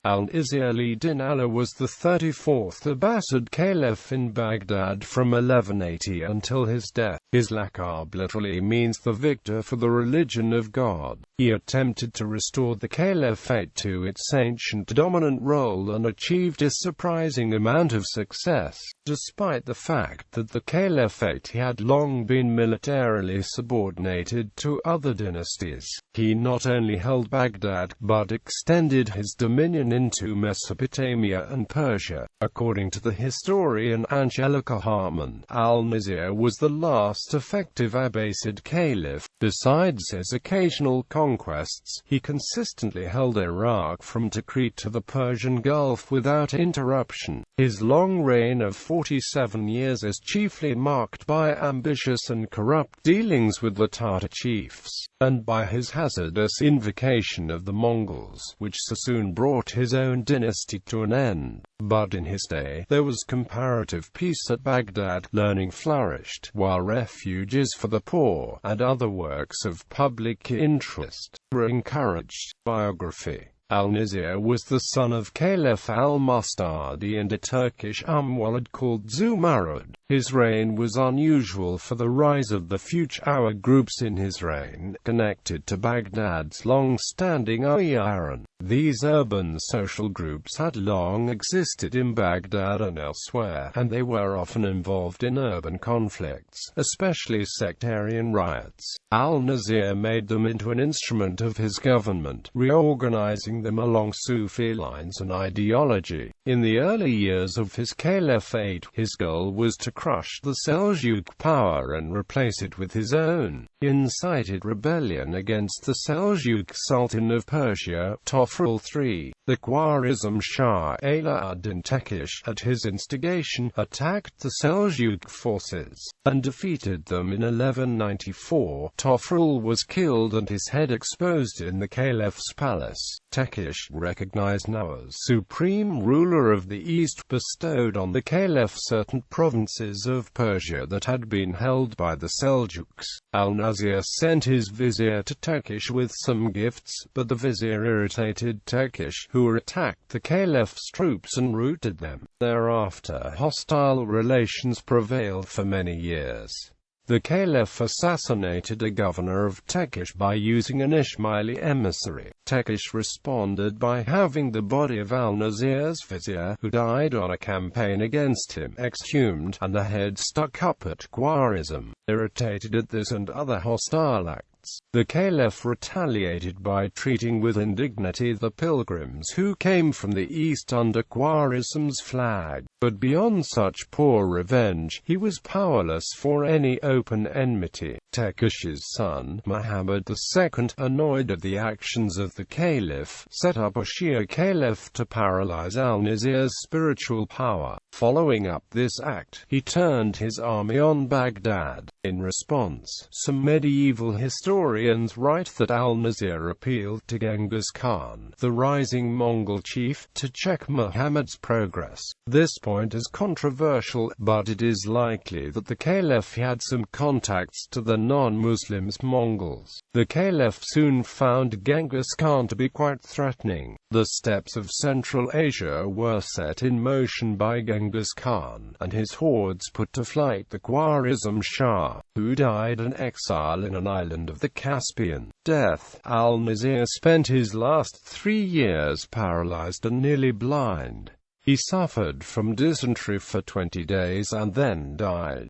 Al-Nasir din Allah was the 34th Abbasid Caliph in Baghdad from 1180 until his death. His laqab literally means the victor for the religion of God. He attempted to restore the caliphate to its ancient dominant role and achieved a surprising amount of success. Despite the fact that the caliphate had long been militarily subordinated to other dynasties, he not only held Baghdad, but extended his dominion into Mesopotamia and Persia. According to the historian Angelica Hartman, Al-Nasir was the last effective Abbasid Caliph. Besides his occasional conquests, he consistently held Iraq from Tikrit to the Persian Gulf without interruption. His long reign of 47 years is chiefly marked by ambitious and corrupt dealings with the Tatar chiefs, and by his hazardous invocation of the Mongols, which soon brought his own dynasty to an end. But in his day, there was comparative peace at Baghdad. Learning flourished, while refuges for the poor, and other works of public interest, were encouraged. Biography. Al-Nasir was the son of Caliph al-Mustadi and a Turkish Ummawalid called Zumarud. His reign was unusual for the rise of the future groups in his reign, connected to Baghdad's long-standing Iran. These urban social groups had long existed in Baghdad and elsewhere, and they were often involved in urban conflicts, especially sectarian riots. Al-Nasir made them into an instrument of his government, reorganizing them along Sufi lines and ideology. In the early years of his caliphate, his goal was to crush the Seljuk power and replace it with his own. He incited rebellion against the Seljuk Sultan of Persia, Tofrul III. The Khwarizm Shah Alauddin Tekish, at his instigation, attacked the Seljuk forces, and defeated them in 1194. Tofrul was killed and his head exposed in the caliph's palace. Tekish, recognized now as supreme ruler of the East, bestowed on the caliph certain provinces of Persia that had been held by the Seljuks. Al-Nasir sent his vizier to Tekish with some gifts, but the vizier irritated Tekish, who attacked the caliph's troops and routed them. Thereafter, hostile relations prevailed for many years. The caliph assassinated a governor of Tekish by using an Ismaili emissary. Tekish responded by having the body of Al-Nasir's vizier, who died on a campaign against him, exhumed, and the head stuck up at Khwarizm. Irritated at this and other hostile acts, the caliph retaliated by treating with indignity the pilgrims who came from the east under Khwarizm's flag. But beyond such poor revenge, he was powerless for any open enmity. Tekish's son, Muhammad II, annoyed at the actions of the caliph, set up a Shia caliph to paralyze Al-Nasir's spiritual power. Following up this act, he turned his army on Baghdad. In response, some medieval historians write that Al-Nasir appealed to Genghis Khan, the rising Mongol chief, to check Muhammad's progress. This point is controversial, but it is likely that the caliph had some contacts to the non-Muslims Mongols. The caliph soon found Genghis Khan to be quite threatening. The steppes of Central Asia were set in motion by Genghis Khan, and his hordes put to flight the Khwarizm Shah, who died in exile in an island of the Caspian. Death. Al-Nasir spent his last 3 years paralyzed and nearly blind. He suffered from dysentery for 20 days and then died.